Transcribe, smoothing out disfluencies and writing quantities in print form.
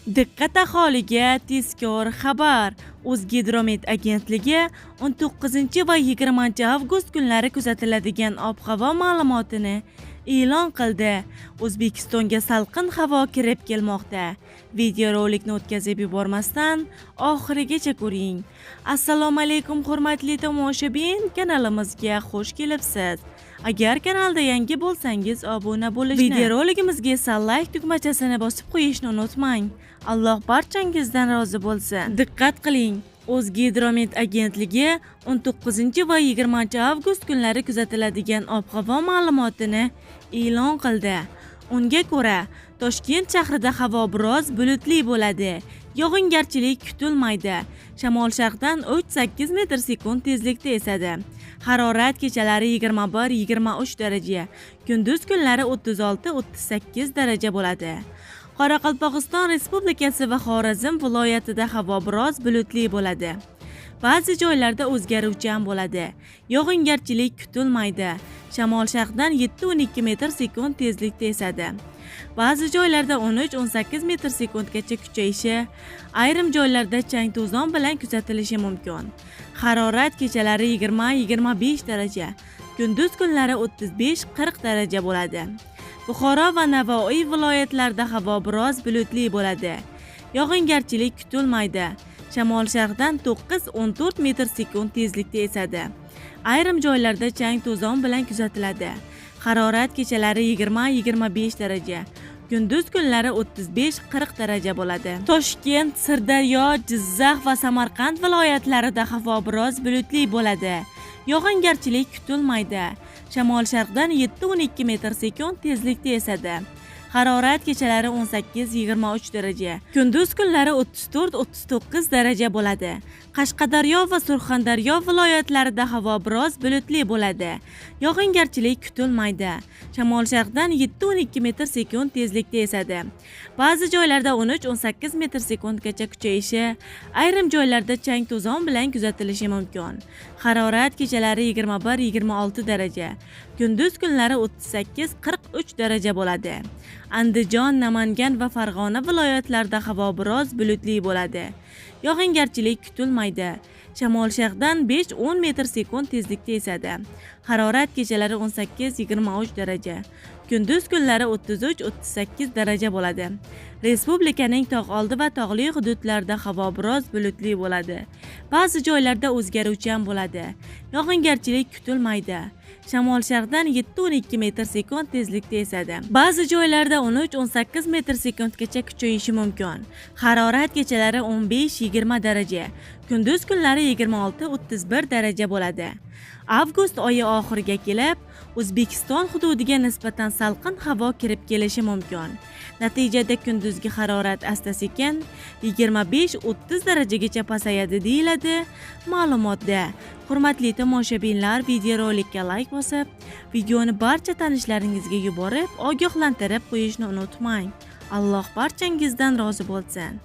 Diqqat aholiga tezkor xabar. O'zgidromet agentligi 19 va 20 avgust kunlari kuzatiladigan ob-havo ma'lumotini e'lon qildi. O'zbekistonga salqin havo kirib kelmoqda. Videorolikni o'tkazib yubormasdan oxirigacha ko'ring. Assalomu alaykum hurmatli tomoshabin, kanalimizga xush kelibsiz. Agar kanalda yangi bo'lsangiz obuna bo'lishni, videoroligimizga esa like tugmachasini bosib qo'yishni unutmang. Alloh barchangizdan rozi bo'lsin. Diqqat qiling. O'zgidromet agentligi 19 va 20 avgust kunlari kuzatiladigan ob-havo ma'lumotini e'lon qildi. Unga ko'ra, Toshkent shahrida havo biroz bulutli bo'ladi. Yog'ingarchilik kutilmaydi. Shamol sharqdan 3-8 metr sekund tezlikda esadi. Harorat kechalari 21-23 daraja, kunduz kunlari 36-38 daraja bo'ladi. Qoraqalpog'iston Respublikasi va Xorazm viloyatida havo biroz bulutli bo'ladi. Ba'zi joylarda o'zgaruvchan bo'ladi. Yog'ingarchilik kutilmaydi. Shamol sharqdan 7-12 metr sekund tezlikda esadi. Ba'zi joylarda 13-18 metr sekundgacha kuchayishi, ayrim joylarda chang to'zon bilan kuzatilishi mumkin. Harorat kechalari 20-25 daraja, kunduz kunlari 35-40 daraja bo'ladi. Buxoro va Navoiy viloyatlarida havo biroz bulutli bo'ladi. Yog'ingarchilik kutilmaydi. Shamol sharqdan 9-14 metr sekund tezlikda esadi. Ayrim joylarda chang to'zon bilan kuzatiladi. Harorat kechalari 20-25 daraja, kunduz kunlari 35-40 daraja bo'ladi. Toshkent, Sirdaryo, Jizzax va Samarqand viloyatlarida havo biroz bulutli bo'ladi. Yog'ingarchilik kutilmaydi. Shamol sharqdan 7-12 metr sekund tezlikda esadi. Harorat kechalari 18-23 daraja, kunduz kunlari 34-39 daraja bo'ladi. Qashqadaryo va Surxondaryo viloyatlarida havo biroz bulutli bo'ladi. Yog'ingarchilik kutilmaydi. Shamol sharqdan 7-12 metr sekund tezlikda esadi. Ba'zi joylarda 13-18 metr sekundgacha kuchayishi, ayrim joylarda chang to'zon bilan kuzatilishi mumkin. Harorat kechalari 21-26 daraja, kunduz kunlari 38-43 daraja bo'ladi. Andijon, Namangan va Farg'ona viloyatlarida havo biroz bulutli bo'ladi. Yog'ingarchilik kutilmaydi. Shamol sharqdan 5-10 metr sekund tezlikda esadi. Harorat kechalari 18-23 daraja, kunduz kunlari 33-38 daraja bo'ladi. Respublikaning tog' oldi va tog'li hududlarida havo biroz bulutli bo'ladi. Ba'zi joylarda o'zgaruvchan bo'ladi. Yog'ingarchilik kutilmaydi. Shamol sharqdan 7-12 metr sekund tezlikda esadi. Ba'zi joylarda 13-18 metr sekundgacha kuchayishi mumkin. Harorat kechalari 15-20 daraja, kunduz kunlari 26-31 daraja bo'ladi. Avgust oyi oxiriga kelib, O'zbekiston hududiga nisbatan salqin havo kirib kelishi mumkin. Natijada kunduzgi harorat asta-sekin 25-30 darajagacha pasayadi deyiladi ma'lumotda. Hurmatli tomoshabinlar, videorolikka like bosib, videoni barcha tanishlaringizga yuborib, ogohlantirib qo'yishni unutmang. Alloh barchangizdan rozi bo'lsin.